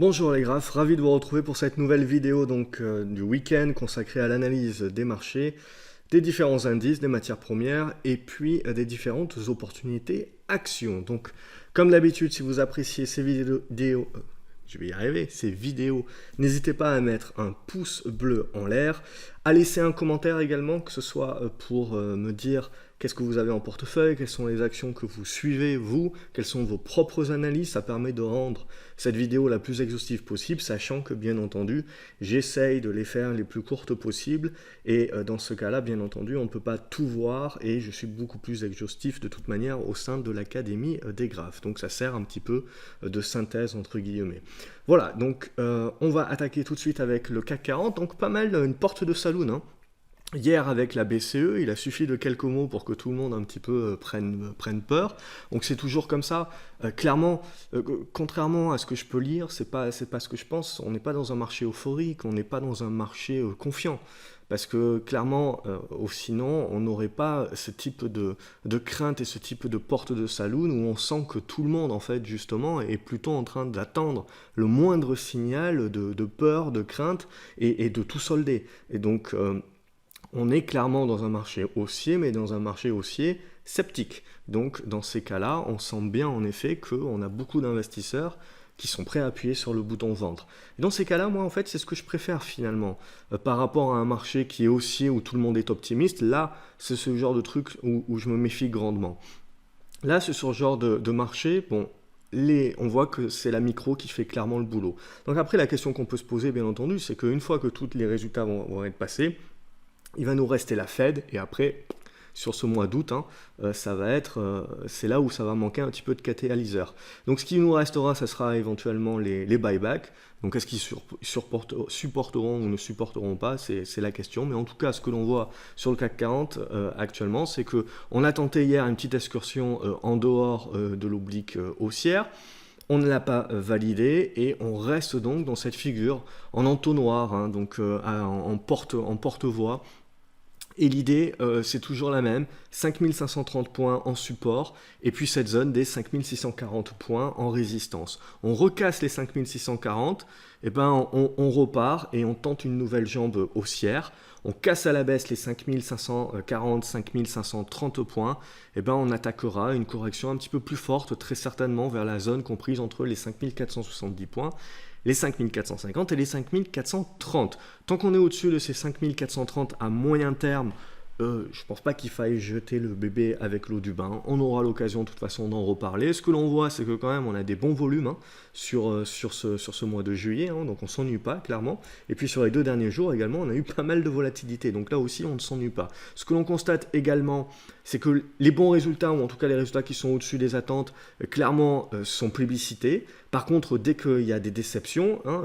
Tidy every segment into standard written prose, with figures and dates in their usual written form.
Bonjour les graphes, ravi de vous retrouver pour cette nouvelle vidéo du week-end consacrée à l'analyse des marchés, des différents indices, des matières premières et puis des différentes opportunités actions. Donc comme d'habitude, si vous appréciez ces vidéos, je vais y arriver, ces vidéos, n'hésitez pas à mettre un pouce bleu en l'air, à laisser un commentaire également, que ce soit pour me dire qu'est-ce que vous avez en portefeuille, quelles sont les actions que vous suivez, vous, quelles sont vos propres analyses. Ça permet de rendre cette vidéo la plus exhaustive possible, sachant que, bien entendu, j'essaye de les faire les plus courtes possibles. Et dans ce cas-là, bien entendu, on ne peut pas tout voir et je suis beaucoup plus exhaustif de toute manière au sein de l'Académie des graphes. Donc ça sert un petit peu de synthèse entre guillemets. Voilà, donc on va attaquer tout de suite avec le CAC 40. Donc pas mal, une porte de saloon, hein. Hier avec la BCE, il a suffi de quelques mots pour que tout le monde un petit peu prenne peur. Donc c'est toujours comme ça. Clairement, contrairement à ce que je peux lire, c'est pas ce que je pense. On n'est pas dans un marché euphorique, on n'est pas dans un marché confiant. Parce que clairement, sinon, on n'aurait pas ce type de crainte et ce type de porte de saloon où on sent que tout le monde, en fait, justement, est plutôt en train d'attendre le moindre signal de peur, de crainte et de tout solder. Et donc, on est clairement dans un marché haussier, mais dans un marché haussier sceptique. Donc, dans ces cas-là, on sent bien en effet qu'on a beaucoup d'investisseurs qui sont prêts à appuyer sur le bouton vendre. Et dans ces cas-là, moi, en fait, c'est ce que je préfère finalement. Par rapport à un marché qui est haussier, où tout le monde est optimiste, là, c'est ce genre de truc où je me méfie grandement. Là, c'est sur ce genre de marché, bon, on voit que c'est la micro qui fait clairement le boulot. Donc après, la question qu'on peut se poser, bien entendu, c'est qu'une fois que tous les résultats vont être passés, il va nous rester la Fed et après, sur ce mois d'août, hein, c'est là où ça va manquer un petit peu de catalyseur. Donc ce qui nous restera, ça sera éventuellement les buybacks. Donc est-ce qu'ils supporteront ou ne supporteront pas, c'est la question. Mais en tout cas, ce que l'on voit sur le CAC 40 actuellement, c'est qu'on a tenté hier une petite excursion en dehors de l'oblique haussière. On ne l'a pas validé et on reste donc dans cette figure en entonnoir, hein, donc en porte-voix. Et l'idée, c'est toujours la même, 5530 points en support, et puis cette zone des 5640 points en résistance. On recasse les 5640, et ben on repart et on tente une nouvelle jambe haussière. On casse à la baisse les 5540, 5530 points, et ben on attaquera une correction un petit peu plus forte, très certainement vers la zone comprise entre les 5470 points, les 5450 et les 5430. Tant qu'on est au-dessus de ces 5430 à moyen terme, je ne pense pas qu'il faille jeter le bébé avec l'eau du bain. On aura l'occasion de toute façon d'en reparler. Ce que l'on voit, c'est que quand même on a des bons volumes, hein, sur ce mois de juillet, hein, donc on ne s'ennuie pas clairement. Et puis sur les 2 derniers jours également, on a eu pas mal de volatilité, donc là aussi on ne s'ennuie pas. Ce que l'on constate également, c'est que les bons résultats, ou en tout cas les résultats qui sont au-dessus des attentes, clairement sont plébiscités. Par contre, dès qu'il y a des déceptions, hein,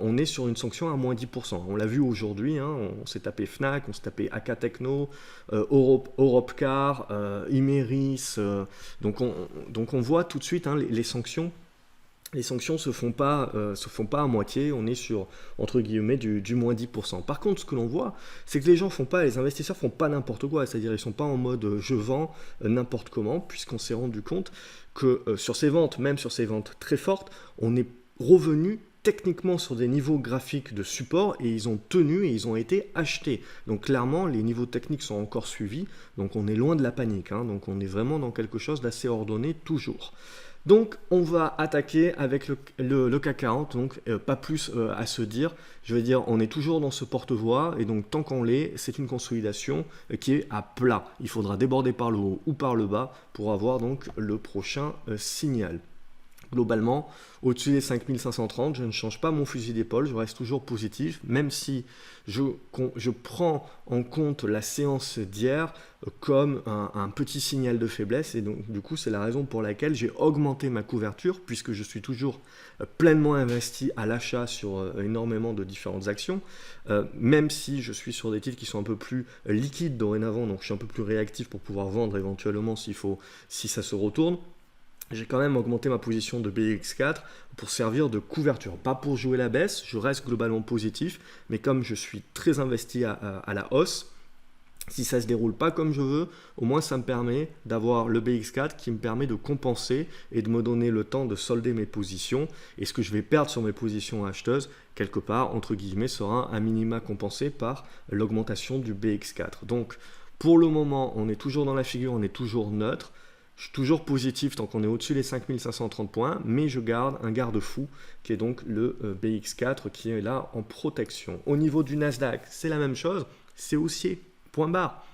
on est sur une sanction à moins 10%. On l'a vu aujourd'hui, hein, on s'est tapé Fnac, on s'est tapé AK Techno, Europcar, Imeris. Donc on voit tout de suite, hein, les sanctions. Les sanctions se font pas à moitié, on est sur, entre guillemets, du moins 10%. Par contre, ce que l'on voit, c'est que les investisseurs font pas n'importe quoi, c'est-à-dire ils sont pas en mode je vends n'importe comment, puisqu'on s'est rendu compte que sur ces ventes, même sur ces ventes très fortes, on est revenu techniquement sur des niveaux graphiques de support et ils ont tenu et ils ont été achetés. Donc clairement, les niveaux techniques sont encore suivis, donc on est loin de la panique, hein, donc on est vraiment dans quelque chose d'assez ordonné toujours. Donc on va attaquer avec le CAC 40, donc pas plus à se dire. Je veux dire, on est toujours dans ce porte-voix et donc tant qu'on l'est, c'est une consolidation qui est à plat. Il faudra déborder par le haut ou par le bas pour avoir donc le prochain signal. Globalement, au-dessus des 5530, je ne change pas mon fusil d'épaule, je reste toujours positif, même si je prends en compte la séance d'hier comme un petit signal de faiblesse. Et donc, du coup, c'est la raison pour laquelle j'ai augmenté ma couverture, puisque je suis toujours pleinement investi à l'achat sur énormément de différentes actions, même si je suis sur des titres qui sont un peu plus liquides dorénavant, donc je suis un peu plus réactif pour pouvoir vendre éventuellement si ça se retourne. J'ai quand même augmenté ma position de BX4 pour servir de couverture, pas pour jouer la baisse, je reste globalement positif, mais comme je suis très investi à la hausse, Si ça ne se déroule pas comme je veux, au moins ça me permet d'avoir le BX4 qui me permet de compenser et de me donner le temps de solder mes positions. Et ce que je vais perdre sur mes positions acheteuses, quelque part, entre guillemets, sera à minima compensé par l'augmentation du BX4. Donc, pour le moment, on est toujours dans la figure, on est toujours neutre. Je suis toujours positif tant qu'on est au-dessus des 5530 points, mais je garde un garde-fou qui est donc le BX4 qui est là en protection. Au niveau du Nasdaq, c'est la même chose, c'est haussier. Point barre.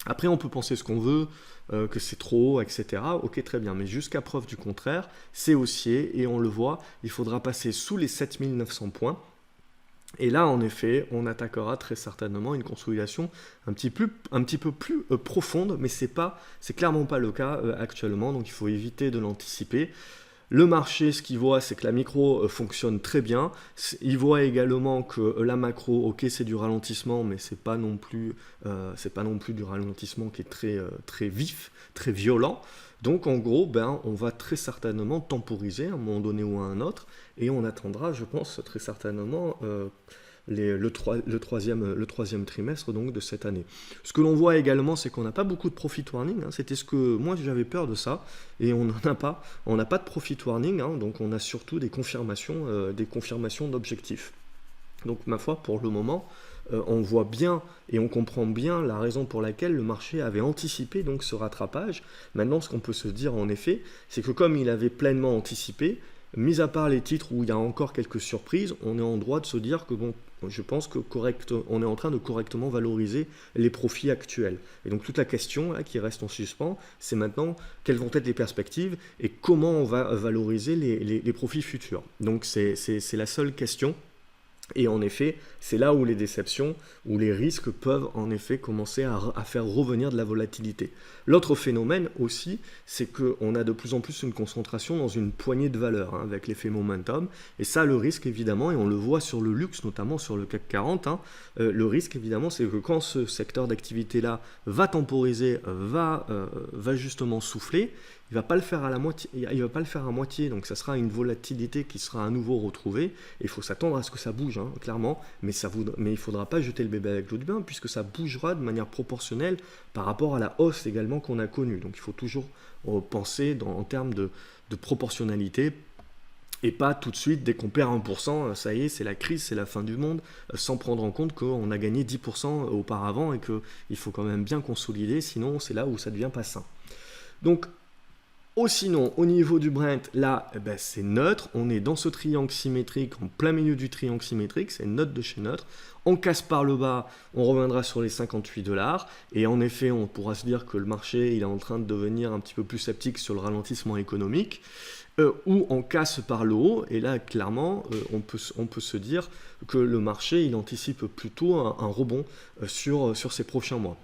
Après, on peut penser ce qu'on veut, que c'est trop haut, etc. Ok, très bien. Mais jusqu'à preuve du contraire, c'est haussier et on le voit, il faudra passer sous les 7900 points. Et là, en effet, on attaquera très certainement une consolidation un petit peu plus profonde, mais c'est clairement pas le cas actuellement, donc il faut éviter de l'anticiper. Le marché, ce qu'il voit, c'est que la micro fonctionne très bien. Il voit également que la macro, ok, c'est du ralentissement, mais c'est pas non plus du ralentissement qui est très vif, très violent. Donc en gros, on va très certainement temporiser à un moment donné ou à un autre, et on attendra, je pense, très certainement le troisième trimestre donc, de cette année. Ce que l'on voit également, c'est qu'on n'a pas beaucoup de profit warning. C'était ce que moi j'avais peur de ça, et on n'en a pas. On n'a pas de profit warning, donc on a surtout des confirmations d'objectifs. Donc ma foi, pour le moment, on voit bien et on comprend bien la raison pour laquelle le marché avait anticipé donc ce rattrapage. Maintenant, ce qu'on peut se dire en effet, c'est que comme il avait pleinement anticipé, mis à part les titres où il y a encore quelques surprises, on est en droit de se dire que bon, je pense que on est en train de correctement valoriser les profits actuels. Et donc toute la question là, qui reste en suspens, c'est maintenant quelles vont être les perspectives et comment on va valoriser les profits futurs. Donc c'est la seule question. Et en effet, c'est là où les déceptions, où les risques peuvent en effet commencer à faire revenir de la volatilité. L'autre phénomène aussi, c'est qu'on a de plus en plus une concentration dans une poignée de valeurs avec l'effet momentum. Et ça, le risque évidemment, et on le voit sur le luxe, notamment sur le CAC 40, le risque évidemment, c'est que quand ce secteur d'activité-là va temporiser, va justement souffler, il ne va pas le faire à moitié, donc ça sera une volatilité qui sera à nouveau retrouvée. Et il faut s'attendre à ce que ça bouge, clairement, mais il ne faudra pas jeter le bébé avec l'eau du bain, puisque ça bougera de manière proportionnelle par rapport à la hausse également qu'on a connue. Donc il faut toujours penser en termes de proportionnalité, et pas tout de suite, dès qu'on perd 1%, ça y est, c'est la crise, c'est la fin du monde, sans prendre en compte qu'on a gagné 10% auparavant et qu'il faut quand même bien consolider, sinon c'est là où ça devient pas sain. Donc, sinon, au niveau du Brent, là, c'est neutre. On est dans ce triangle symétrique, en plein milieu du triangle symétrique. C'est neutre de chez neutre. On casse par le bas, on reviendra sur les 58 $. Et en effet, on pourra se dire que le marché il est en train de devenir un petit peu plus sceptique sur le ralentissement économique. Ou on casse par le haut. Et là, clairement, on peut se dire que le marché il anticipe plutôt un rebond sur ces prochains mois.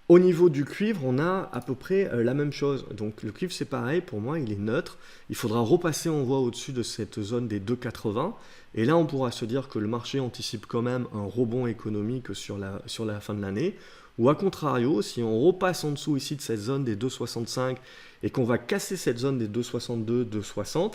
Au niveau du cuivre, on a à peu près la même chose. Donc le cuivre, c'est pareil, pour moi, il est neutre. Il faudra repasser, on voit, au-dessus de cette zone des 2,80. Et là, on pourra se dire que le marché anticipe quand même un rebond économique sur la fin de l'année. Ou à contrario, si on repasse en dessous ici de cette zone des 2,65 et qu'on va casser cette zone des 2,62, 2,60,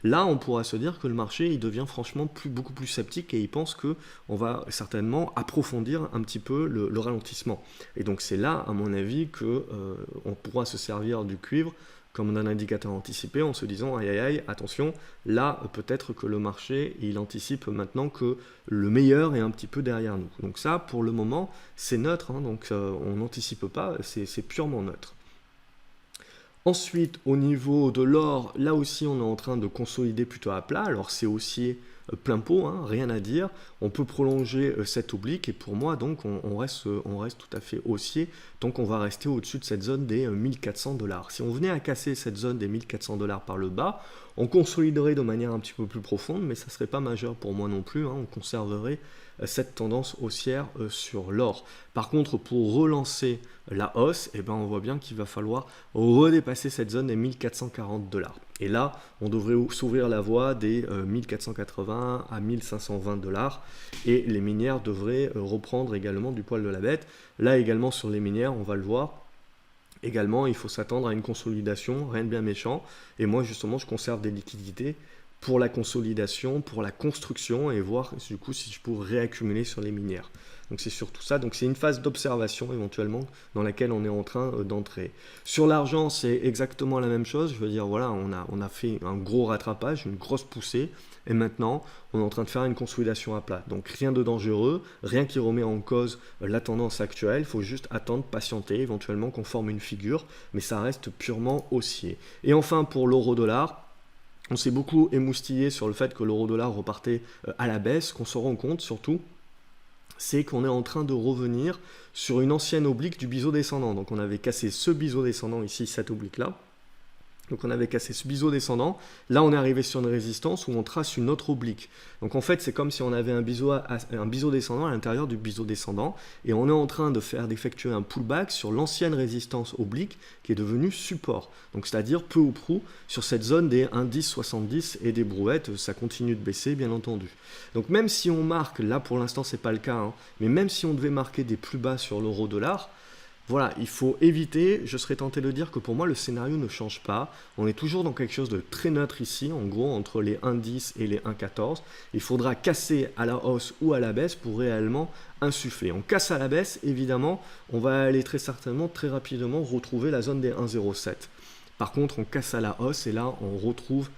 là on pourra se dire que le marché il devient franchement beaucoup plus sceptique et il pense qu'on va certainement approfondir un petit peu le ralentissement. Et donc c'est là, à mon avis, qu'on pourra se servir du cuivre comme un indicateur anticipé en se disant aïe aïe aïe, attention, là peut-être que le marché il anticipe maintenant que le meilleur est un petit peu derrière nous. Donc ça pour le moment c'est neutre, donc on n'anticipe pas, c'est purement neutre. Ensuite, au niveau de l'or, là aussi on est en train de consolider plutôt à plat, alors c'est haussier plein pot, rien à dire. On peut prolonger cet oblique et pour moi donc on reste tout à fait haussier, donc on va rester au-dessus de cette zone des 1400 $. Si on venait à casser cette zone des 1400 $ par le bas, on consoliderait de manière un petit peu plus profonde, mais ça ne serait pas majeur pour moi non plus, on conserverait cette tendance haussière sur l'or. Par contre, pour relancer la hausse, on voit bien qu'il va falloir redépasser cette zone des 1440 $. Et là, on devrait s'ouvrir la voie des 1480 à 1520 $. Et les minières devraient reprendre également du poil de la bête. Là également sur les minières, on va le voir. Également, il faut s'attendre à une consolidation, rien de bien méchant. Et moi, justement, je conserve des liquidités pour la consolidation, pour la construction et voir du coup si je peux réaccumuler sur les minières. Donc c'est surtout ça, donc c'est une phase d'observation éventuellement dans laquelle on est en train d'entrer. Sur l'argent, c'est exactement la même chose, je veux dire voilà, on a fait un gros rattrapage, une grosse poussée, et maintenant on est en train de faire une consolidation à plat. Donc rien de dangereux, rien qui remet en cause la tendance actuelle, il faut juste attendre, patienter, éventuellement qu'on forme une figure, mais ça reste purement haussier. Et enfin pour l'euro-dollar, on s'est beaucoup émoustillé sur le fait que l'euro-dollar repartait à la baisse, qu'on se rend compte surtout, c'est qu'on est en train de revenir sur une ancienne oblique du biseau descendant. Donc on avait cassé ce biseau descendant ici, cette oblique-là. Donc on avait cassé ce biseau descendant. Là, on est arrivé sur une résistance où on trace une autre oblique. Donc en fait, c'est comme si on avait un biseau descendant à l'intérieur du biseau descendant. Et on est en train d'effectuer un pullback sur l'ancienne résistance oblique qui est devenue support. Donc c'est-à-dire peu ou prou sur cette zone des 1,10-70 et des brouettes. Ça continue de baisser, bien entendu. Donc même si on marque, là pour l'instant, c'est pas le cas, hein, mais même si on devait marquer des plus bas sur l'euro-dollar, voilà, il faut éviter, je serais tenté de dire que pour moi le scénario ne change pas, on est toujours dans quelque chose de très neutre ici, en gros entre les 1,10 et les 1,14, il faudra casser à la hausse ou à la baisse pour réellement insuffler. On casse à la baisse, évidemment, on va aller très certainement, très rapidement retrouver la zone des 1,07. Par contre, on casse à la hausse et là on retrouve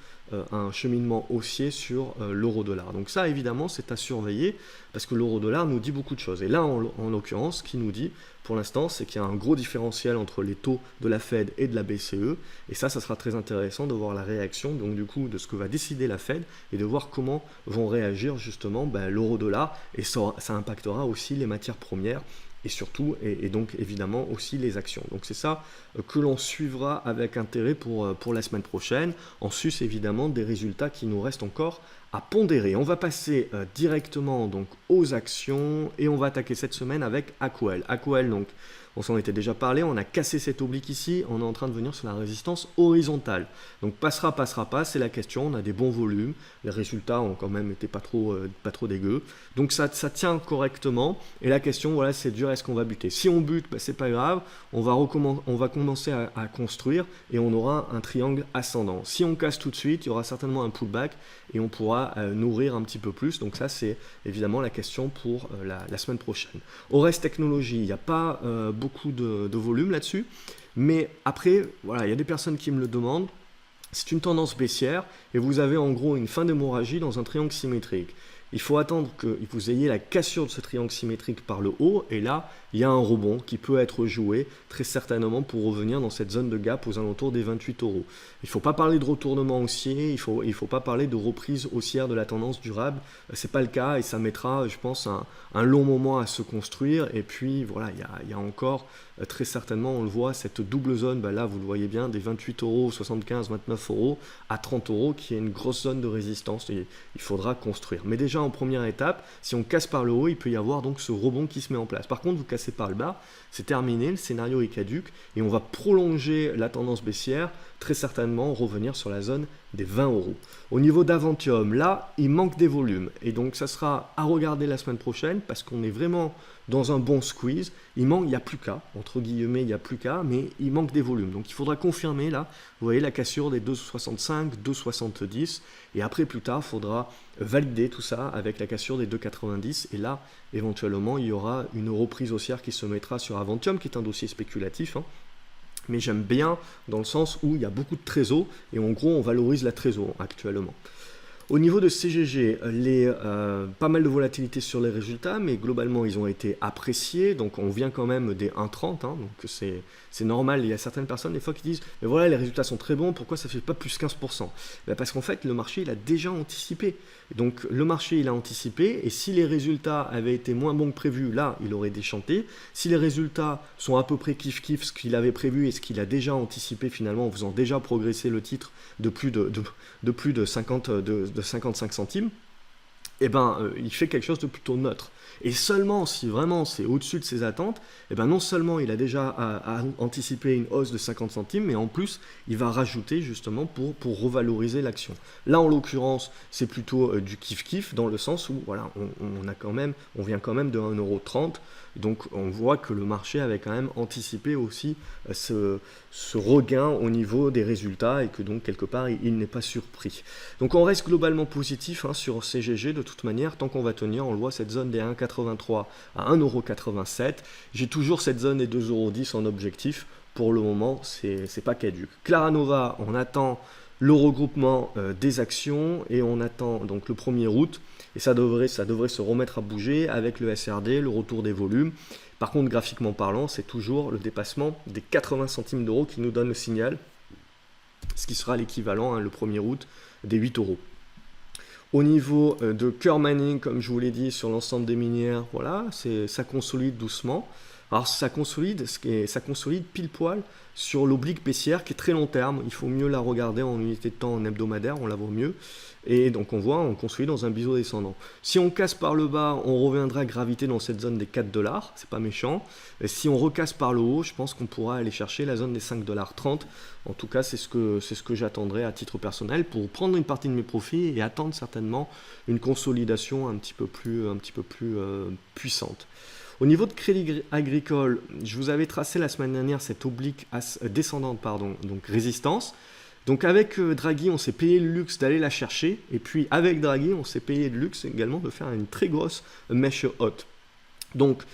un cheminement haussier sur l'euro-dollar. Donc ça, évidemment, c'est à surveiller parce que l'euro-dollar nous dit beaucoup de choses. Et là, en l'occurrence, ce qu'il nous dit, pour l'instant, c'est qu'il y a un gros différentiel entre les taux de la Fed et de la BCE. Et ça sera très intéressant de voir la réaction, donc du coup, de ce que va décider la Fed et de voir comment vont réagir justement l'euro-dollar. Et ça impactera aussi les matières premières et surtout, et donc évidemment aussi les actions. Donc c'est ça que l'on suivra avec intérêt pour la semaine prochaine, en sus évidemment des résultats qui nous restent encore à pondérer. On va passer directement donc aux actions et on va attaquer cette semaine avec Aquel. Aquel, donc on s'en était déjà parlé, on a cassé cette oblique ici, on est en train de venir sur la résistance horizontale. Donc passera pas, c'est la question, on a des bons volumes, les résultats ont quand même été pas trop dégueux. Donc ça tient correctement et la question voilà, c'est dur, est-ce qu'on va buter? Si on bute, c'est pas grave, on va commencer à construire et on aura un triangle ascendant. Si on casse tout de suite, il y aura certainement un pullback et on pourra nourrir un petit peu plus. Donc ça c'est évidemment la question pour la semaine prochaine. Ores Technologies, il n'y a pas beaucoup de volume là-dessus, mais après voilà, il y a des personnes qui me le demandent. C'est une tendance baissière et vous avez en gros une fin d'hémorragie dans un triangle symétrique. Il faut attendre que vous ayez la cassure de ce triangle symétrique par le haut et là il y a un rebond qui peut être joué très certainement pour revenir dans cette zone de gap aux alentours des 28 euros. Il ne faut pas parler de retournement haussier, il faut pas parler de reprise haussière de la tendance durable, c'est pas le cas et ça mettra je pense un long moment à se construire et puis voilà il y a encore très certainement on le voit cette double zone, là vous le voyez bien des 28 euros, 75, 29 euros à 30 euros qui est une grosse zone de résistance et il faudra construire. Mais déjà en première étape, si on casse par le haut, il peut y avoir donc ce rebond qui se met en place. Par contre, vous cassez par le bas, c'est terminé, le scénario est caduque et on va prolonger la tendance baissière, très certainement revenir sur la zone des 20 euros. Au niveau d'Aventium, là, il manque des volumes et donc ça sera à regarder la semaine prochaine parce qu'on est vraiment dans un bon squeeze. Il n'y a plus qu'à, entre guillemets, il n'y a plus qu'à, mais il manque des volumes. Donc il faudra confirmer là, vous voyez la cassure des 2,65, 2,70 et après plus tard, il faudra valider tout ça avec la cassure des 2,90 et là, éventuellement, il y aura une reprise haussière qui se mettra sur Aventium qui est un dossier spéculatif, hein. Mais j'aime bien dans le sens où il y a beaucoup de trésor et en gros on valorise la trésor actuellement. Au niveau de CGG, pas mal de volatilité sur les résultats, mais globalement ils ont été appréciés, donc on vient quand même des 1,30, hein, donc c'est normal. Il y a certaines personnes des fois qui disent mais voilà les résultats sont très bons, pourquoi ça ne fait pas plus 15%? Parce qu'en fait le marché il a déjà anticipé. Donc le marché il a anticipé et si les résultats avaient été moins bons que prévu, là il aurait déchanté. Si les résultats sont à peu près kiff-kiff ce qu'il avait prévu et ce qu'il a déjà anticipé finalement en faisant déjà progresser le titre de plus de 55 centimes, il fait quelque chose de plutôt neutre. Et seulement si vraiment c'est au-dessus de ses attentes, non seulement il a déjà anticipé une hausse de 50 centimes, mais en plus il va rajouter justement pour revaloriser l'action. Là en l'occurrence c'est plutôt du kiff-kiff dans le sens où voilà, on vient quand même de 1,30 €, donc on voit que le marché avait quand même anticipé aussi ce regain au niveau des résultats et que donc quelque part il n'est pas surpris. Donc on reste globalement positif sur CGG de toute manière, tant qu'on va tenir, on le voit, cette zone des 1,83 à 1,87 €. J'ai toujours cette zone des 2,10 € en objectif. Pour le moment, c'est pas caduc. Claranova, on attend le regroupement des actions et on attend donc le 1er août. Et ça devrait se remettre à bouger avec le SRD, le retour des volumes. Par contre, graphiquement parlant, c'est toujours le dépassement des 80 centimes d'euros qui nous donne le signal, ce qui sera l'équivalent, le 1er août, des 8 €. Au niveau de Cœur Manning, comme je vous l'ai dit, sur l'ensemble des minières, voilà, ça consolide doucement. Alors ça consolide pile poil sur l'oblique baissière qui est très long terme. Il faut mieux la regarder en unité de temps en hebdomadaire, on la voit mieux. Et donc on consolide dans un biseau descendant. Si on casse par le bas, on reviendra graviter dans cette zone des 4 $, c'est pas méchant. Et si on recasse par le haut, je pense qu'on pourra aller chercher la zone des 5,30 $. En tout cas, c'est ce que j'attendrai à titre personnel pour prendre une partie de mes profits et attendre certainement une consolidation un petit peu plus puissante. Au niveau de Crédit Agricole, je vous avais tracé la semaine dernière cette oblique descendante, donc résistance. Donc avec Draghi, on s'est payé le luxe d'aller la chercher. Et puis avec Draghi, on s'est payé le luxe également de faire une très grosse mèche haute. Donc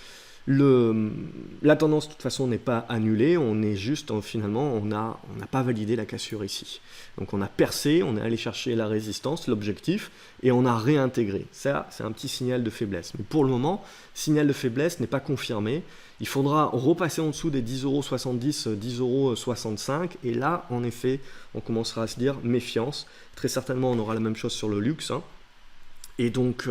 la tendance de toute façon n'est pas annulée, on est juste finalement on n'a pas validé la cassure ici. Donc on a percé, on est allé chercher la résistance, l'objectif, et on a réintégré. Ça c'est un petit signal de faiblesse. Mais pour le moment, signal de faiblesse n'est pas confirmé. Il faudra repasser en dessous des 10,70 €, 10,65 €, et là en effet on commencera à se dire méfiance. Très certainement on aura la même chose sur le luxe. Et donc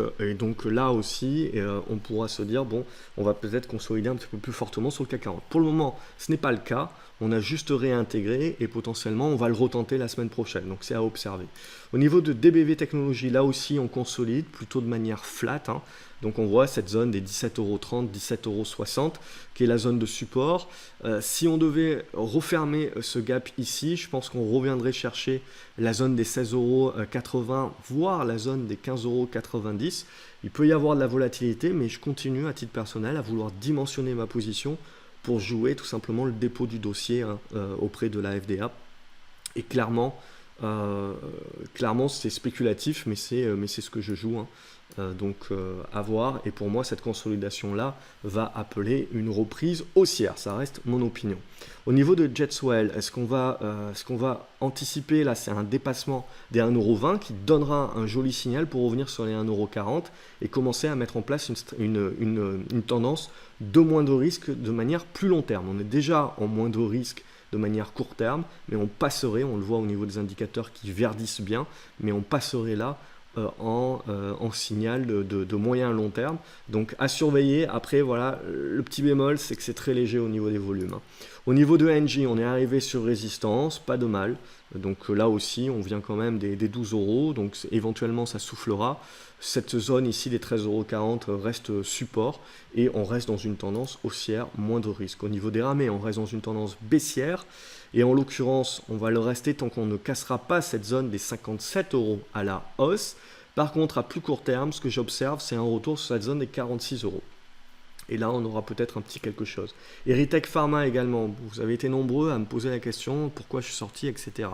là aussi, on pourra se dire, bon, on va peut-être consolider un petit peu plus fortement sur le CAC 40. Pour le moment, ce n'est pas le cas. On a juste réintégré et potentiellement, on va le retenter la semaine prochaine. Donc, c'est à observer. Au niveau de DBV Technologies, là aussi, on consolide plutôt de manière flat. Donc, on voit cette zone des 17,30 €, 17,60 € qui est la zone de support. Si on devait refermer ce gap ici, je pense qu'on reviendrait chercher la zone des 16,80 €, voire la zone des 15,90 €. Il peut y avoir de la volatilité, mais je continue à titre personnel à vouloir dimensionner ma position pour jouer tout simplement le dépôt du dossier auprès de la FDA. Et clairement c'est spéculatif, mais c'est ce que je joue. Donc à voir. Et pour moi, cette consolidation-là va appeler une reprise haussière. Ça reste mon opinion. Au niveau de Jetswell, est-ce qu'on va anticiper, là c'est un dépassement des 1,20 € qui donnera un joli signal pour revenir sur les 1,40 € et commencer à mettre en place une tendance de moins de risque de manière plus long terme. On est déjà en moins de risque de manière court terme, mais on passerait, on le voit au niveau des indicateurs qui verdissent bien, mais on passerait là en signal de moyen à long terme. Donc à surveiller. Après, voilà, le petit bémol, c'est que c'est très léger au niveau des volumes. Au niveau de NJ, on est arrivé sur résistance, pas de mal. Donc là aussi, on vient quand même des 12 €, donc éventuellement ça soufflera. Cette zone ici des 13,40 € reste support et on reste dans une tendance haussière, moins de risque. Au niveau des ramés, on reste dans une tendance baissière et en l'occurrence, on va le rester tant qu'on ne cassera pas cette zone des 57 € à la hausse. Par contre, à plus court terme, ce que j'observe, c'est un retour sur cette zone des 46 €. Et là, on aura peut-être un petit quelque chose. Erytech Pharma également. Vous avez été nombreux à me poser la question pourquoi je suis sorti, etc.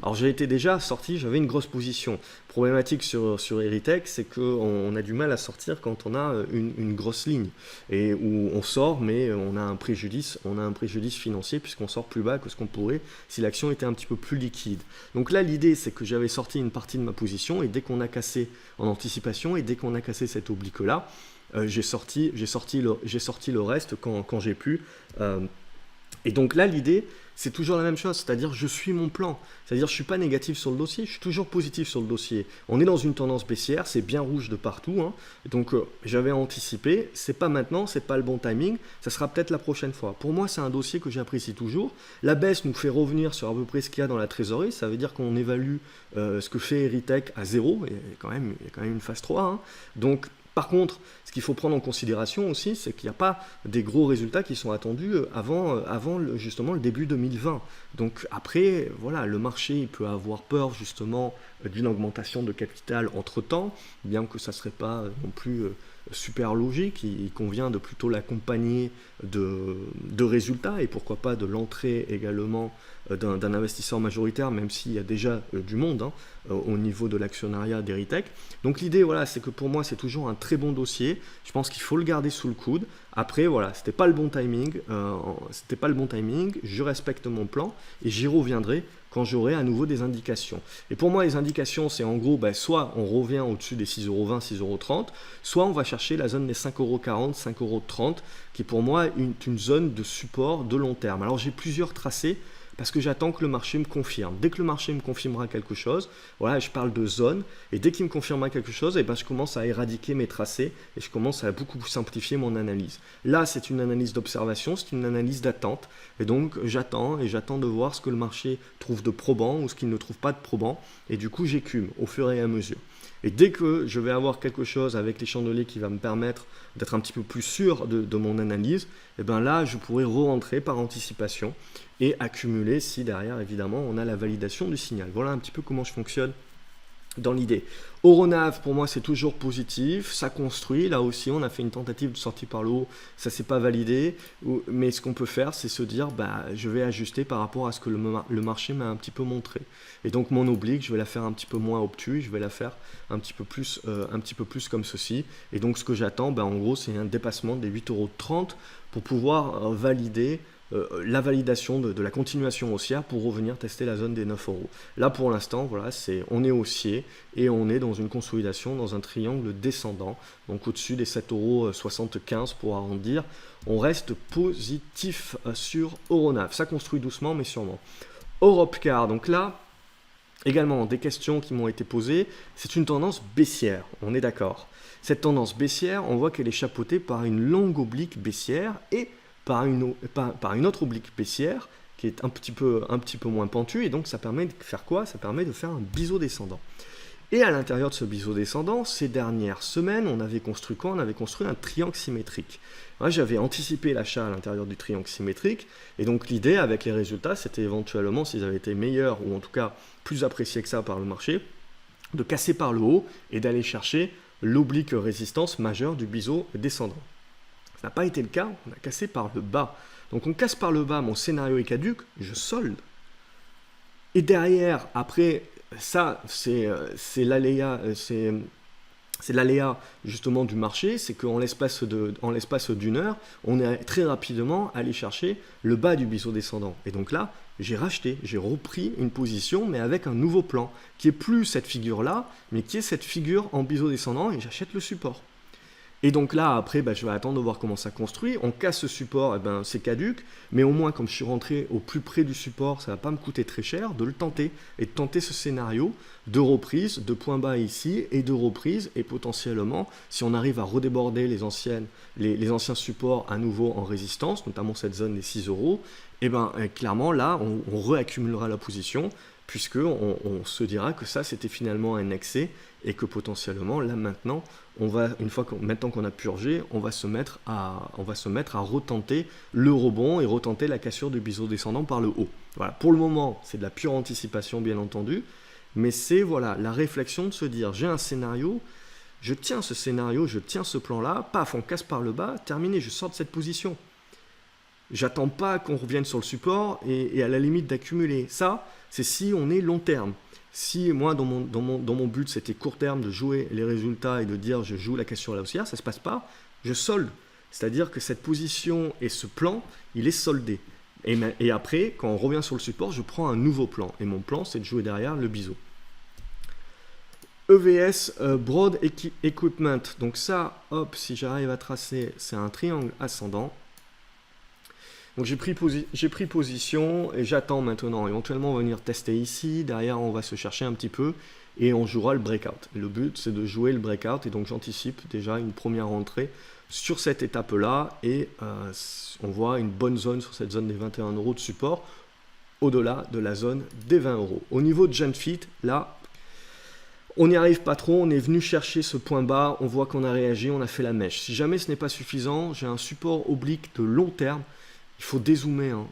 Alors, j'ai été déjà sorti, j'avais une grosse position. Problématique sur Erytech, c'est qu'on a du mal à sortir quand on a une grosse ligne. Et où on sort, mais on a un préjudice financier puisqu'on sort plus bas que ce qu'on pourrait si l'action était un petit peu plus liquide. Donc là, l'idée, c'est que j'avais sorti une partie de ma position et dès qu'on a cassé en anticipation et dès qu'on a cassé cette oblique-là, j'ai sorti le reste quand j'ai pu Et donc là, l'idée, c'est toujours la même chose, c'est-à-dire je suis mon plan. C'est-à-dire je ne suis pas négatif sur le dossier, je suis toujours positif sur le dossier. On est dans une tendance baissière, c'est bien rouge de partout. Hein. Donc j'avais anticipé, c'est pas maintenant, c'est pas le bon timing, ça sera peut-être la prochaine fois. Pour moi, c'est un dossier que j'apprécie toujours. La baisse nous fait revenir sur à peu près ce qu'il y a dans la trésorerie, ça veut dire qu'on évalue ce que fait Erytech à 0, et il y a quand même une phase 3. Hein. Donc par contre, ce qu'il faut prendre en considération aussi, c'est qu'il n'y a pas des gros résultats qui sont attendus avant justement le début 2020. Donc après, voilà, le marché il peut avoir peur justement d'une augmentation de capital entre-temps, bien que ça ne serait pas non plus super logique, il convient de plutôt l'accompagner de résultats et pourquoi pas de l'entrée également d'un investisseur majoritaire, même s'il y a déjà du monde hein, au niveau de l'actionnariat d'Erytech. Donc l'idée, voilà, c'est que pour moi, c'est toujours un très bon dossier. Je pense qu'il faut le garder sous le coude. Après, voilà, c'était pas le bon timing. Je respecte mon plan et j'y reviendrai quand j'aurai à nouveau des indications. Et pour moi, les indications, c'est en gros, soit on revient au-dessus des 6,20 €, 6,30 €, soit on va chercher la zone des 5,40 €, 5,30 €, qui pour moi est une zone de support de long terme. Alors j'ai plusieurs tracés, parce que j'attends que le marché me confirme. Dès que le marché me confirmera quelque chose, voilà, je parle de zone, et dès qu'il me confirmera quelque chose, et ben, je commence à éradiquer mes tracés, et je commence à beaucoup simplifier mon analyse. Là, c'est une analyse d'observation, c'est une analyse d'attente, et donc j'attends de voir ce que le marché trouve de probant, ou ce qu'il ne trouve pas de probant, et du coup j'écume au fur et à mesure. Et dès que je vais avoir quelque chose avec les chandeliers qui va me permettre d'être un petit peu plus sûr de mon analyse, et ben là, je pourrai re-rentrer par anticipation et accumuler si derrière, évidemment, on a la validation du signal. Voilà un petit peu comment je fonctionne dans l'idée. Euronav, pour moi, c'est toujours positif, ça construit. Là aussi, on a fait une tentative de sortie par le haut, ça ne s'est pas validé. Mais ce qu'on peut faire, c'est se dire, je vais ajuster par rapport à ce que le marché m'a un petit peu montré. Et donc, mon oblique, je vais la faire un petit peu moins obtus, je vais la faire un petit peu plus comme ceci. Et donc, ce que j'attends, en gros, c'est un dépassement des 8,30 € pour pouvoir valider la validation de la continuation haussière pour revenir tester la zone des 9 €. Là pour l'instant, voilà, on est haussier et on est dans une consolidation, dans un triangle descendant, donc au-dessus des 7,75 € pour arrondir. On reste positif sur Euronav. Ça construit doucement mais sûrement. Europcar, donc là, également des questions qui m'ont été posées. C'est une tendance baissière, on est d'accord. Cette tendance baissière, on voit qu'elle est chapeautée par une longue oblique baissière et par une autre oblique baissière qui est un petit peu moins pentue, et donc ça permet de faire quoi? Ça permet de faire un biseau descendant. Et à l'intérieur de ce biseau descendant, ces dernières semaines, on avait construit quoi? On avait construit un triangle symétrique. Moi, j'avais anticipé l'achat à l'intérieur du triangle symétrique, et donc l'idée avec les résultats, c'était éventuellement, s'ils avaient été meilleurs, ou en tout cas plus appréciés que ça par le marché, de casser par le haut et d'aller chercher l'oblique résistance majeure du biseau descendant. Ça n'a pas été le cas, on a cassé par le bas. Donc on casse par le bas, mon scénario est caduc, je solde. Et derrière, après, ça, c'est l'aléa, justement du marché, c'est qu'en l'espace d'une heure, on est très rapidement allé chercher le bas du biseau descendant. Et donc là, j'ai racheté, j'ai repris une position, mais avec un nouveau plan, qui est plus cette figure-là, mais qui est cette figure en biseau descendant, et j'achète le support. Et donc là, après, je vais attendre de voir comment ça construit. On casse ce support, c'est caduc. Mais au moins, comme je suis rentré au plus près du support, ça ne va pas me coûter très cher de le tenter. Et de tenter ce scénario de reprise, de point bas ici, et de reprise. Et potentiellement, si on arrive à redéborder les anciens supports à nouveau en résistance, notamment cette zone des 6 €, clairement, là, on réaccumulera la position, puisqu'on se dira que ça, c'était finalement un excès, et que potentiellement, là maintenant, maintenant qu'on a purgé, on va se mettre à retenter le rebond et retenter la cassure du biseau descendant par le haut. Voilà. Pour le moment, c'est de la pure anticipation, bien entendu, mais c'est la réflexion de se dire, j'ai un scénario, je tiens ce scénario, je tiens ce plan-là, paf, on casse par le bas, terminé, je sors de cette position. J'attends pas qu'on revienne sur le support et à la limite d'accumuler. Ça, c'est si on est long terme. Si moi, dans mon but, c'était court terme de jouer les résultats et de dire je joue la cassure à la haussière, ça ne se passe pas, je solde. C'est-à-dire que cette position et ce plan, il est soldé. Et après, quand on revient sur le support, je prends un nouveau plan. Et mon plan, c'est de jouer derrière le biseau. EVS Broad Equipment. Donc ça, hop, si j'arrive à tracer, c'est un triangle ascendant. Donc j'ai pris position et j'attends maintenant. Éventuellement, on va venir tester ici. Derrière, on va se chercher un petit peu et on jouera le breakout. Et le but, c'est de jouer le breakout. Et donc j'anticipe déjà une première entrée sur cette étape-là. Et on voit une bonne zone sur cette zone des 21 € de support, au-delà de la zone des 20 €. Au niveau de Genfit, là, on n'y arrive pas trop, on est venu chercher ce point bas, on voit qu'on a réagi, on a fait la mèche. Si jamais ce n'est pas suffisant, j'ai un support oblique de long terme, il faut dézoomer,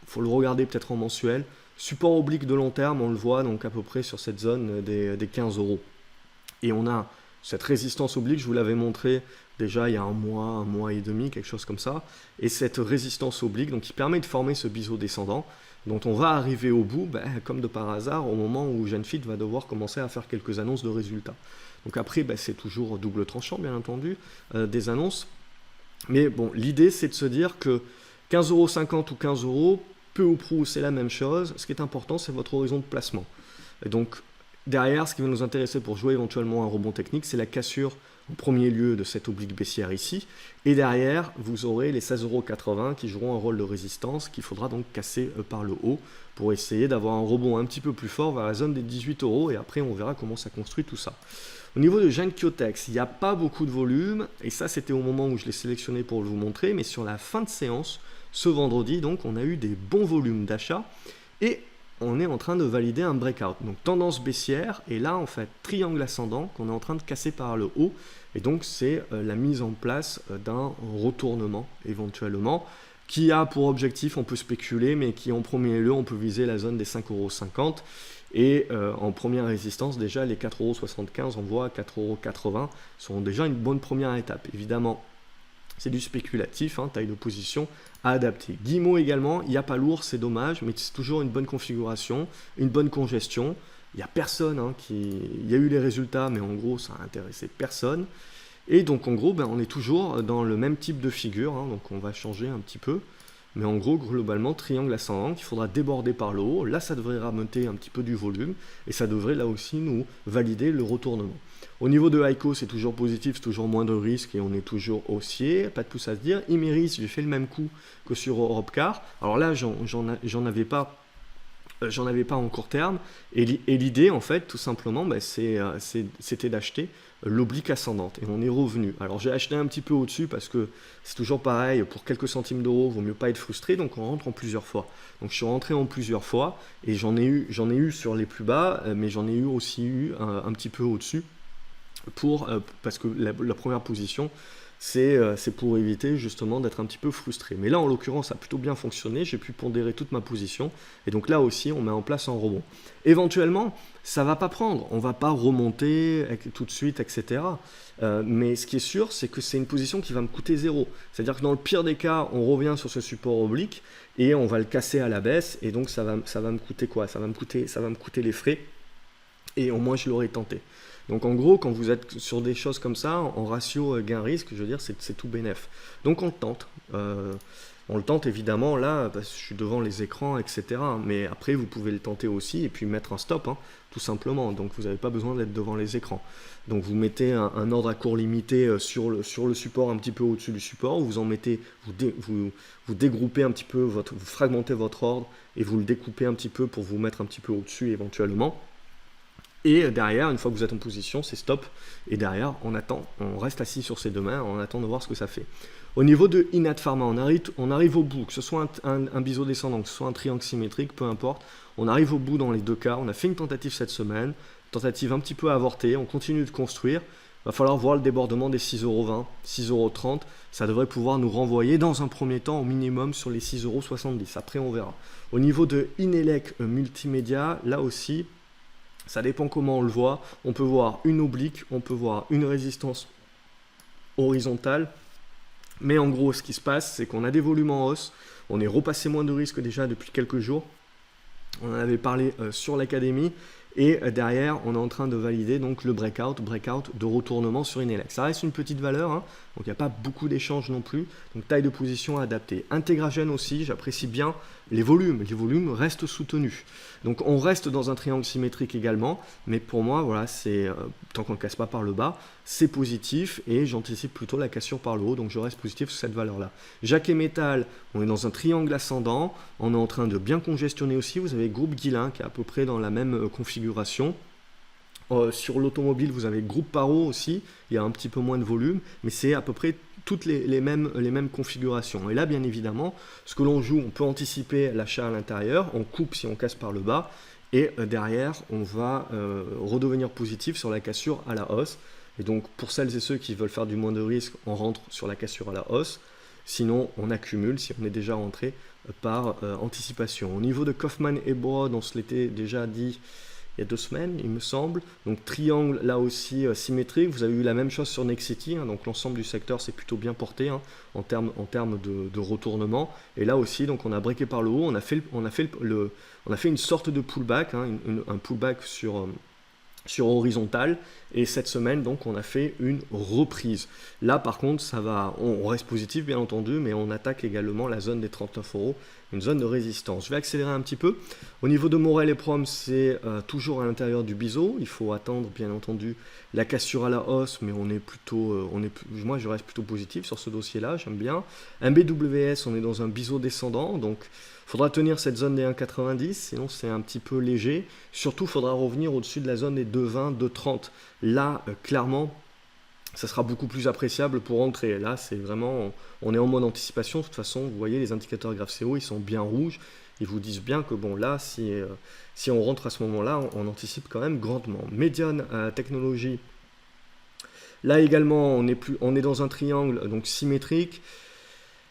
faut le regarder peut-être en mensuel. Support oblique de long terme, on le voit donc à peu près sur cette zone des 15 €. Et on a cette résistance oblique, je vous l'avais montré déjà il y a un mois et demi, quelque chose comme ça. Et cette résistance oblique, donc qui permet de former ce biseau descendant, dont on va arriver au bout, comme de par hasard, au moment où Genfit va devoir commencer à faire quelques annonces de résultats. Donc après, c'est toujours double tranchant, bien entendu, des annonces. Mais bon, l'idée, c'est de se dire que 15,50 € ou 15 €, peu ou prou, c'est la même chose. Ce qui est important, c'est votre horizon de placement. Et donc, derrière, ce qui va nous intéresser pour jouer éventuellement un rebond technique, c'est la cassure en premier lieu de cette oblique baissière ici. Et derrière, vous aurez les 16,80 € qui joueront un rôle de résistance qu'il faudra donc casser par le haut pour essayer d'avoir un rebond un petit peu plus fort vers la zone des 18 € et après on verra comment ça construit tout ça. Au niveau de Genkyotex, il n'y a pas beaucoup de volume et ça c'était au moment où je l'ai sélectionné pour vous montrer, mais sur la fin de séance, ce vendredi, donc on a eu des bons volumes d'achat et on est en train de valider un breakout. Donc tendance baissière et là en fait triangle ascendant qu'on est en train de casser par le haut et donc c'est la mise en place d'un retournement éventuellement qui a pour objectif, on peut spéculer, mais qui en premier lieu on peut viser la zone des 5,50 € et en première résistance déjà les 4,75 €, on voit 4,80 € sont déjà une bonne première étape. Évidemment c'est du spéculatif, taille de position à adapter. Guillemot également, il n'y a pas lourd, c'est dommage, mais c'est toujours une bonne configuration, une bonne congestion. Il n'y a personne il y a eu les résultats, mais en gros, ça n'a intéressé personne. Et donc, en gros, on est toujours dans le même type de figure, donc on va changer un petit peu. Mais en gros, globalement, triangle ascendant qu'il faudra déborder par le haut. Là, ça devrait ramener un petit peu du volume et ça devrait là aussi nous valider le retournement. Au niveau de Heiko, c'est toujours positif, c'est toujours moins de risques et on est toujours haussier, pas de pouce à se dire. Imerys, j'ai fait le même coup que sur Europcar. Alors là, j'en avais pas en court terme et l'idée en fait tout simplement c'était d'acheter l'oblique ascendante et on est revenu. Alors j'ai acheté un petit peu au-dessus parce que c'est toujours pareil, pour quelques centimes d'euros vaut mieux pas être frustré, donc on rentre en plusieurs fois. Donc je suis rentré en plusieurs fois et j'en ai eu sur les plus bas, mais j'en ai aussi eu un petit peu au-dessus parce que la première position c'est pour éviter justement d'être un petit peu frustré. Mais là, en l'occurrence, ça a plutôt bien fonctionné. J'ai pu pondérer toute ma position. Et donc là aussi, on met en place un rebond. Éventuellement, ça ne va pas prendre. On ne va pas remonter tout de suite, etc. Mais ce qui est sûr, c'est que c'est une position qui va me coûter 0. C'est-à-dire que dans le pire des cas, on revient sur ce support oblique et on va le casser à la baisse. Et donc, ça va me coûter quoi ? Ça va me coûter les frais. Et au moins, je l'aurais tenté. Donc en gros, quand vous êtes sur des choses comme ça, en ratio gain-risque, je veux dire, c'est tout bénef. Donc on le tente. On le tente évidemment là, parce que je suis devant les écrans, etc. Mais après, vous pouvez le tenter aussi et puis mettre un stop, tout simplement. Donc vous n'avez pas besoin d'être devant les écrans. Donc vous mettez un ordre à court limité sur le support un petit peu au-dessus du support. Vous en mettez, vous dégroupez un petit peu, vous fragmentez votre ordre et vous le découpez un petit peu pour vous mettre un petit peu au-dessus éventuellement. Et derrière, une fois que vous êtes en position, c'est stop. Et derrière, on attend, on reste assis sur ses deux mains, on attend de voir ce que ça fait. Au niveau de Inat Pharma, on arrive au bout, que ce soit un biseau descendant, que ce soit un triangle symétrique, peu importe. On arrive au bout dans les deux cas. On a fait une tentative cette semaine, tentative un petit peu avortée. On continue de construire. Il va falloir voir le débordement des 6,20 €, 6,30 €. Ça devrait pouvoir nous renvoyer dans un premier temps au minimum sur les 6,70 €. Après, on verra. Au niveau de Inelec Multimédia, là aussi, ça dépend comment on le voit. On peut voir une oblique, on peut voir une résistance horizontale. Mais en gros, ce qui se passe, c'est qu'on a des volumes en hausse. On est repassé moins de risques déjà depuis quelques jours. On en avait parlé sur l'académie. Et derrière, on est en train de valider donc le breakout de retournement sur Inelec. Ça reste une petite valeur, hein, donc il n'y a pas beaucoup d'échanges non plus. Donc taille de position adaptée. Intégragen aussi, j'apprécie bien les volumes restent soutenus. Donc on reste dans un triangle symétrique également, mais pour moi, voilà, c'est tant qu'on ne casse pas par le bas, c'est positif et j'anticipe plutôt la cassure par le haut, donc je reste positif sur cette valeur-là. Jacquet Métal, on est dans un triangle ascendant, on est en train de bien congestionner aussi. Vous avez Groupe Guillain qui est à peu près dans la même configuration. Sur l'automobile, vous avez Groupe Paro aussi, il y a un petit peu moins de volume, mais c'est à peu près toutes les mêmes configurations. Et là, bien évidemment, ce que l'on joue, on peut anticiper l'achat à l'intérieur, on coupe si on casse par le bas, et derrière, on va redevenir positif sur la cassure à la hausse. Et donc, pour celles et ceux qui veulent faire du moins de risque, on rentre sur la cassure à la hausse. Sinon, on accumule si on est déjà rentré par anticipation. Au niveau de Kaufmann et Broad, on se l'était déjà dit il y a 2 semaines, il me semble. Donc triangle là aussi symétrique. Vous avez eu la même chose sur Nexity, hein, donc l'ensemble du secteur s'est plutôt bien porté hein, en termes de retournement. Et là aussi, donc on a breaké par le haut, on a fait une sorte de pullback, hein, un pullback sur horizontal, et cette semaine donc on a fait une reprise. Là par contre on reste positif bien entendu, mais on attaque également la zone des 39 €, une zone de résistance. Je vais accélérer un petit peu. Au niveau de Morel et Prom, c'est toujours à l'intérieur du biseau. Il faut attendre bien entendu la cassure à la hausse, mais moi je reste plutôt positif sur ce dossier là, j'aime bien. MBWS, on est dans un biseau descendant, donc il faudra tenir cette zone des 1,90, sinon c'est un petit peu léger. Surtout, il faudra revenir au-dessus de la zone des 2,20, 2,30. Là, clairement, ça sera beaucoup plus appréciable pour entrer. Là, c'est vraiment, on est en mode anticipation. De toute façon, vous voyez, les indicateurs GraphCO, ils sont bien rouges. Ils vous disent bien que bon, là, si on rentre à ce moment-là, on anticipe quand même grandement. Median Technology, là également, on est dans un triangle donc symétrique.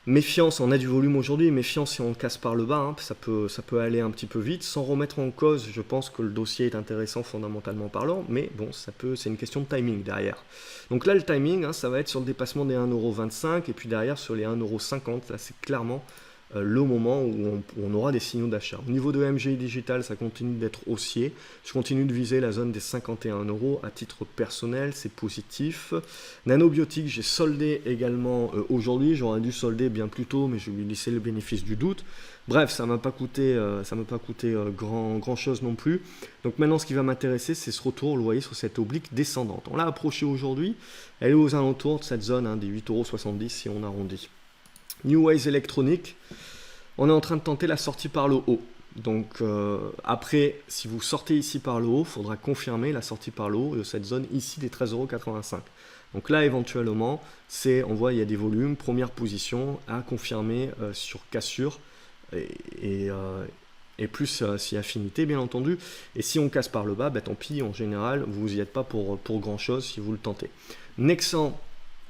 Méfiance, on a du volume aujourd'hui, méfiance si on casse par le bas, hein, ça peut aller un petit peu vite, sans remettre en cause, je pense que le dossier est intéressant fondamentalement parlant, mais bon, c'est une question de timing derrière. Donc là, le timing, hein, ça va être sur le dépassement des 1,25 € et puis derrière sur les 1,50 €, là c'est clairement le moment où on aura des signaux d'achat. Au niveau de MGI Digital, ça continue d'être haussier. Je continue de viser la zone des 51 € à titre personnel, c'est positif. Nanobiotics, j'ai soldé également aujourd'hui. J'aurais dû solder bien plus tôt, mais je lui ai laissé le bénéfice du doute. Bref, ça ne m'a pas coûté, grand chose non plus. Donc maintenant, ce qui va m'intéresser, c'est ce retour, vous voyez, sur cette oblique descendante. On l'a approché aujourd'hui. Elle est aux alentours de cette zone des 8,70 € si on arrondit. New Ways Electronic, on est en train de tenter la sortie par le haut. Donc après, si vous sortez ici par le haut, il faudra confirmer la sortie par le haut de cette zone ici des 13,85 €. Donc là, éventuellement, on voit il y a des volumes, première position à confirmer sur cassure et plus si affinité, bien entendu. Et si on casse par le bas, tant pis, en général, vous n'y êtes pas pour grand chose si vous le tentez. Nexan,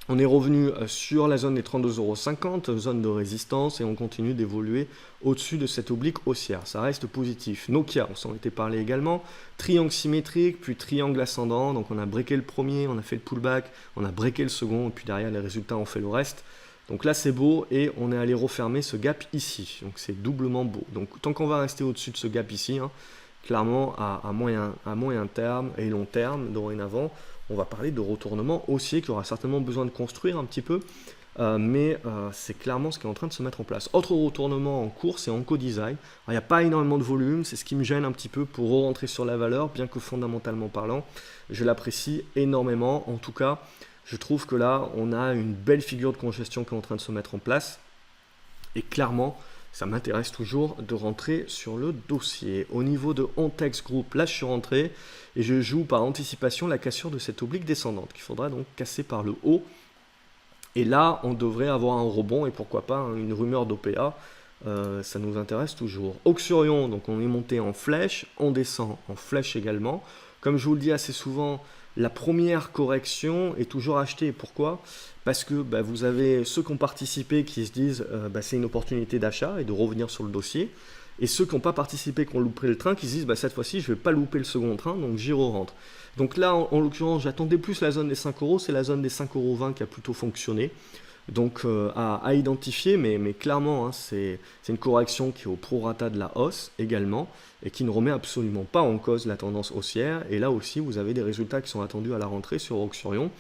on est revenu sur la zone des 32,50 €, zone de résistance, et on continue d'évoluer au-dessus de cette oblique haussière. Ça reste positif. Nokia, on s'en était parlé également. Triangle symétrique, puis triangle ascendant. Donc on a breaké le premier, on a fait le pullback, on a breaké le second, et puis derrière les résultats ont fait le reste. Donc là c'est beau, et on est allé refermer ce gap ici. Donc c'est doublement beau. Donc tant qu'on va rester au-dessus de ce gap ici, hein, clairement à moyen terme et long terme, dorénavant, on va parler de retournement haussier qui aura certainement besoin de construire un petit peu, mais c'est clairement ce qui est en train de se mettre en place. Autre retournement en cours, c'est Oncodesign. Il n'y a pas énormément de volume, c'est ce qui me gêne un petit peu pour rentrer sur la valeur, bien que fondamentalement parlant, je l'apprécie énormément. En tout cas, je trouve que là, on a une belle figure de congestion qui est en train de se mettre en place, et clairement, ça m'intéresse toujours de rentrer sur le dossier. Au niveau de Ontex Group, là je suis rentré et je joue par anticipation la cassure de cette oblique descendante qu'il faudra donc casser par le haut. Et là, on devrait avoir un rebond et pourquoi pas une rumeur d'OPA. Ça nous intéresse toujours. Oxurion, donc on est monté en flèche, on descend en flèche également. Comme je vous le dis assez souvent, la première correction est toujours achetée. Pourquoi ? Parce que vous avez ceux qui ont participé qui se disent c'est une opportunité d'achat et de revenir sur le dossier. Et ceux qui n'ont pas participé, qui ont loupé le train, qui se disent cette fois-ci je ne vais pas louper le second train, donc j'y re-rentre. Donc là en l'occurrence j'attendais plus la zone des 5 €, c'est la zone des 5,20 € qui a plutôt fonctionné. Donc à identifier, mais clairement, hein, c'est une correction qui est au prorata de la hausse également, et qui ne remet absolument pas en cause la tendance haussière. Et là aussi, vous avez des résultats qui sont attendus à la rentrée sur Auxurion.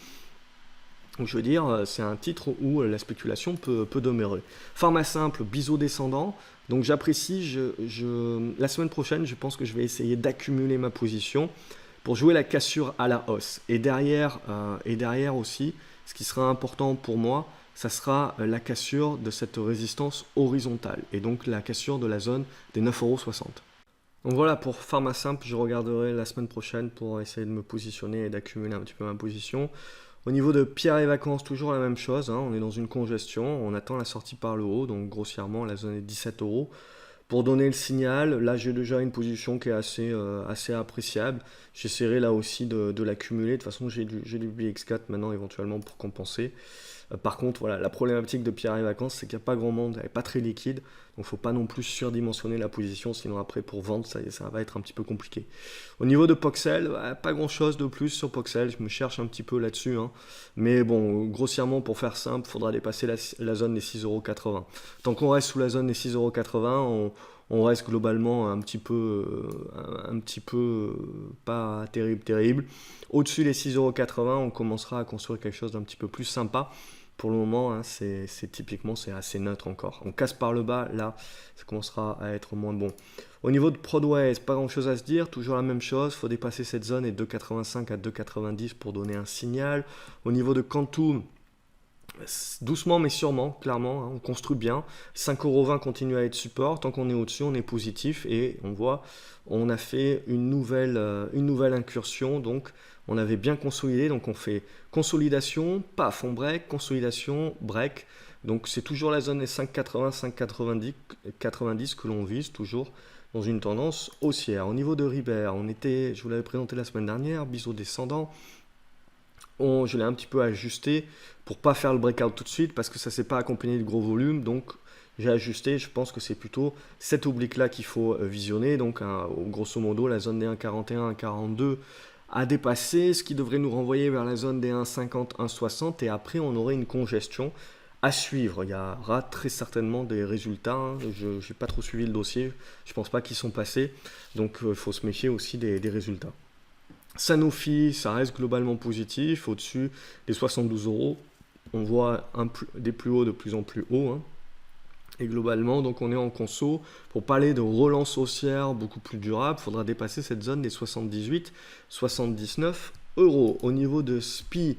Donc je veux dire, c'est un titre où la spéculation peut demeurer. Pharma simple, biseau descendant. Donc j'apprécie, la semaine prochaine, je pense que je vais essayer d'accumuler ma position pour jouer la cassure à la hausse. Et derrière aussi, ce qui sera important pour moi, ça sera la cassure de cette résistance horizontale. Et donc la cassure de la zone des 9,60 €. Donc voilà, pour Pharma simple, je regarderai la semaine prochaine pour essayer de me positionner et d'accumuler un petit peu ma position. Au niveau de Pierre et Vacances, toujours la même chose, hein, on est dans une congestion, on attend la sortie par le haut, donc grossièrement la zone est 17 €. Pour donner le signal, là j'ai déjà une position qui est assez appréciable. J'essaierai là aussi de l'accumuler. De toute façon, j'ai du BX4 maintenant éventuellement pour compenser. Par contre, voilà, la problématique de Pierre et Vacances, c'est qu'il n'y a pas grand monde, elle n'est pas très liquide. Donc il ne faut pas non plus surdimensionner la position, sinon après pour vendre, ça va être un petit peu compliqué. Au niveau de Poxel, pas grand chose de plus sur Poxel, je me cherche un petit peu là-dessus. Hein. Mais bon, grossièrement, pour faire simple, il faudra dépasser la zone des 6,80 €. Tant qu'on reste sous la zone des 6,80 €, on reste globalement un petit peu pas terrible. Au-dessus des 6,80 €, on commencera à construire quelque chose d'un petit peu plus sympa. Pour le moment, hein, typiquement, c'est assez neutre encore. On casse par le bas, là, ça commencera à être moins bon. Au niveau de Prodways, pas grand chose à se dire, toujours la même chose, il faut dépasser cette zone et 2,85 à 2,90 pour donner un signal. Au niveau de Cantu, doucement mais sûrement, clairement, hein, on construit bien. 5,20 € continue à être support. Tant qu'on est au-dessus, on est positif. Et on voit, on a fait une nouvelle incursion. Donc, on avait bien consolidé. Donc, on fait consolidation, paf, on break, consolidation, break. Donc, c'est toujours la zone des 5,80, 5,90 que l'on vise, toujours dans une tendance haussière. Au niveau de Ribert, je vous l'avais présenté la semaine dernière, biseau descendant. Je l'ai un petit peu ajusté pour pas faire le breakout tout de suite parce que ça ne s'est pas accompagné de gros volumes. Donc j'ai ajusté, je pense que c'est plutôt cet oblique là qu'il faut visionner. Donc grosso modo la zone des 1,41, 1,42 à dépasser, ce qui devrait nous renvoyer vers la zone des 1,50, 1,60 et après on aurait une congestion à suivre. Il y aura très certainement des résultats. Hein. Je n'ai pas trop suivi le dossier, je pense pas qu'ils sont passés. Donc il faut se méfier aussi des résultats. Sanofi, ça reste globalement positif, au-dessus des 72 €. On voit des plus hauts de plus en plus hauts. Hein. Et globalement, donc on est en conso. Pour parler de relance haussière beaucoup plus durable, il faudra dépasser cette zone des 78, 79 €. Au niveau de SPI,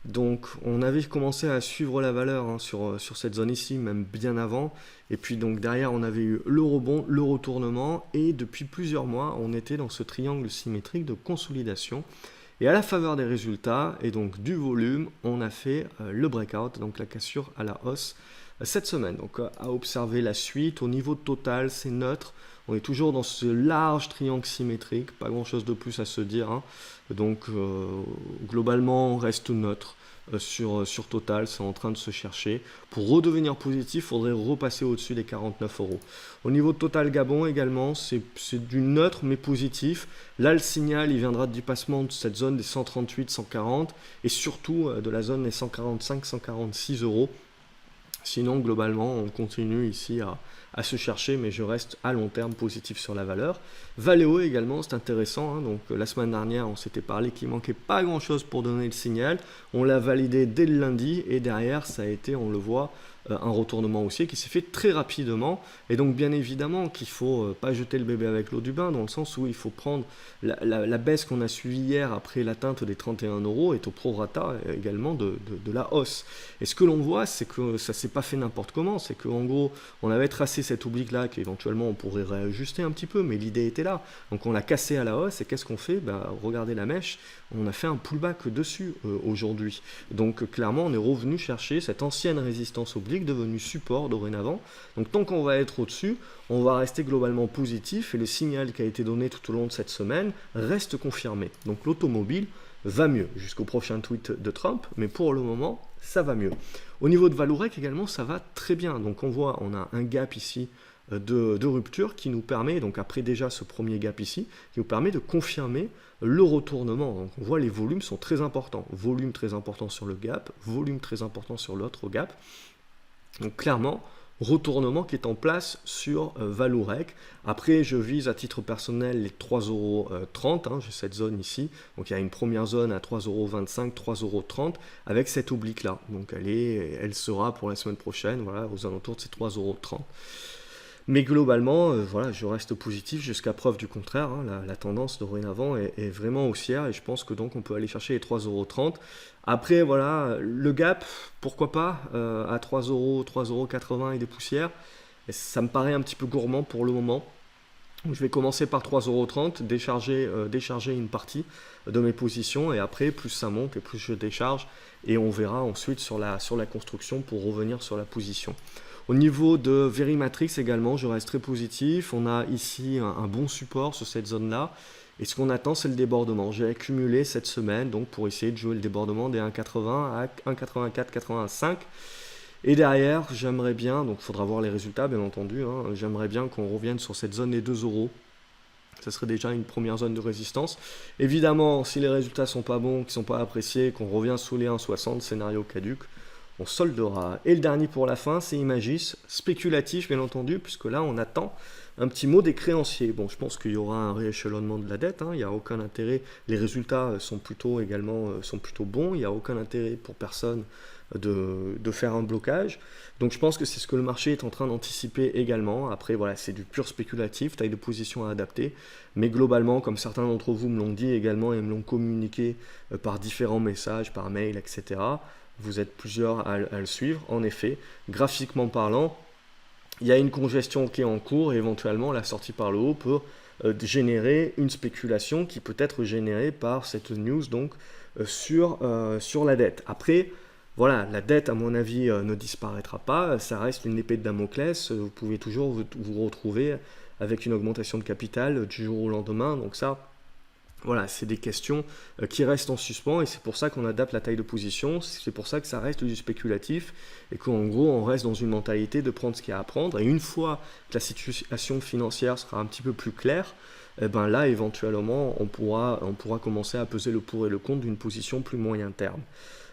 donc on avait commencé à suivre la valeur hein, sur cette zone ici, même bien avant. Et puis donc derrière, on avait eu le rebond, le retournement. Et depuis plusieurs mois, on était dans ce triangle symétrique de consolidation. Et à la faveur des résultats et donc du volume, on a fait le breakout, donc la cassure à la hausse cette semaine. Donc à observer la suite. Au niveau total, c'est neutre. On est toujours dans ce large triangle symétrique, pas grand chose de plus à se dire. Hein. Donc globalement, on reste neutre sur Total, c'est en train de se chercher. Pour redevenir positif, il faudrait repasser au-dessus des 49 €. Au niveau de Total Gabon également, c'est du neutre mais positif. Là, le signal, il viendra du passement de cette zone des 138, 140 et surtout de la zone des 145, 146 €. Sinon, globalement, on continue ici à se chercher, mais je reste à long terme positif sur la valeur. Valeo également, c'est intéressant. Hein, donc, la semaine dernière, on s'était parlé qu'il manquait pas grand-chose pour donner le signal. On l'a validé dès le lundi et derrière, ça a été, on le voit, un retournement haussier qui s'est fait très rapidement. Et donc, bien évidemment, qu'il ne faut pas jeter le bébé avec l'eau du bain, dans le sens où il faut prendre la baisse qu'on a suivie hier après l'atteinte des 31 € est au prorata également de la hausse. Et ce que l'on voit, c'est que ça ne s'est pas fait n'importe comment. C'est qu'en gros, on avait tracé cet oblique-là qu'éventuellement on pourrait réajuster un petit peu, mais l'idée était là. Donc, on l'a cassé à la hausse. Et qu'est-ce qu'on fait? Regardez la mèche. On a fait un pullback dessus aujourd'hui. Donc, clairement, on est revenu chercher cette ancienne résistance oblique devenu support dorénavant. Donc tant qu'on va être au-dessus, on va rester globalement positif et le signal qui a été donné tout au long de cette semaine reste confirmé. Donc l'automobile va mieux jusqu'au prochain tweet de Trump, mais pour le moment, ça va mieux. Au niveau de Valorec également, ça va très bien. Donc on voit, on a un gap ici de rupture qui nous permet, donc après déjà ce premier gap ici, qui nous permet de confirmer le retournement. Donc on voit les volumes sont très importants. Volume très important sur le gap, volume très important sur l'autre gap. Donc clairement, retournement qui est en place sur Valorec. Après, je vise à titre personnel les 3,30 €, hein, j'ai cette zone ici. Donc il y a une première zone à 3,25 €, 3,30 € avec cette oblique là. Donc elle sera pour la semaine prochaine, voilà, aux alentours de ces 3,30 €. Mais globalement, voilà, je reste positif jusqu'à preuve du contraire. Hein, la tendance dorénavant est vraiment haussière et je pense que donc on peut aller chercher les 3,30 €. Après, voilà, le gap, pourquoi pas, à 3 €, 3,80 € et des poussières. Et ça me paraît un petit peu gourmand pour le moment. Donc, je vais commencer par 3,30 €, décharger une partie de mes positions et après, plus ça monte et plus je décharge. Et on verra ensuite sur la construction pour revenir sur la position. Au niveau de Verimatrix également, je reste très positif. On a ici un bon support sur cette zone-là. Et ce qu'on attend, c'est le débordement. J'ai accumulé cette semaine donc pour essayer de jouer le débordement des 1,80 à 1,84, 85. Et derrière, j'aimerais bien, donc il faudra voir les résultats bien entendu, hein, j'aimerais bien qu'on revienne sur cette zone des 2 €. Ça serait déjà une première zone de résistance. Évidemment, si les résultats ne sont pas bons, qu'ils ne sont pas appréciés, qu'on revient sous les 1,60, scénario caduc, on soldera. Et le dernier pour la fin, c'est Imagis, spéculatif bien entendu, puisque là on attend un petit mot des créanciers. Bon, je pense qu'il y aura un rééchelonnement de la dette, hein, il n'y a aucun intérêt, les résultats sont plutôt bons, il n'y a aucun intérêt pour personne de faire un blocage. Donc je pense que c'est ce que le marché est en train d'anticiper également. Après voilà, c'est du pur spéculatif, taille de position à adapter, mais globalement, comme certains d'entre vous me l'ont dit également et me l'ont communiqué par différents messages, par mail, etc., vous êtes plusieurs à le suivre. En effet, graphiquement parlant, il y a une congestion qui est en cours et éventuellement la sortie par le haut peut générer une spéculation qui peut être générée par cette news donc sur la dette. Après, voilà, la dette à mon avis ne disparaîtra pas, ça reste une épée de Damoclès, vous pouvez toujours vous retrouver avec une augmentation de capital du jour au lendemain, donc ça, voilà, c'est des questions qui restent en suspens et c'est pour ça qu'on adapte la taille de position, c'est pour ça que ça reste du spéculatif et qu'en gros on reste dans une mentalité de prendre ce qu'il y a à prendre et une fois que la situation financière sera un petit peu plus claire, eh ben là éventuellement on pourra commencer à peser le pour et le contre d'une position plus moyen terme.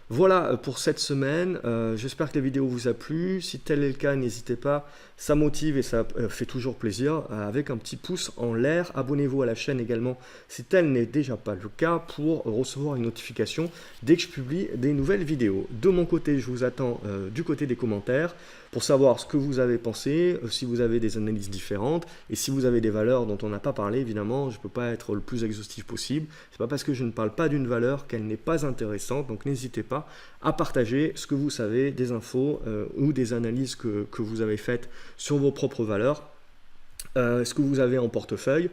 Voilà pour cette semaine, j'espère que la vidéo vous a plu, si tel est le cas n'hésitez pas, ça motive et ça fait toujours plaisir, avec un petit pouce en l'air, abonnez-vous à la chaîne également si tel n'est déjà pas le cas pour recevoir une notification dès que je publie des nouvelles vidéos. De mon côté je vous attends du côté des commentaires pour savoir ce que vous avez pensé, si vous avez des analyses différentes et si vous avez des valeurs dont on n'a pas parlé, évidemment je ne peux pas être le plus exhaustif possible, c'est pas parce que je ne parle pas d'une valeur qu'elle n'est pas intéressante, donc n'hésitez pas à partager ce que vous savez, des infos ou des analyses que vous avez faites sur vos propres valeurs, ce que vous avez en portefeuille,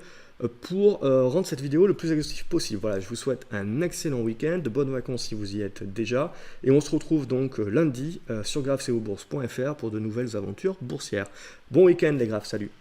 pour rendre cette vidéo le plus exhaustif possible. Voilà, je vous souhaite un excellent week-end, de bonnes vacances si vous y êtes déjà, et on se retrouve donc lundi sur grafceobourse.fr pour de nouvelles aventures boursières. Bon week-end les graphes, salut!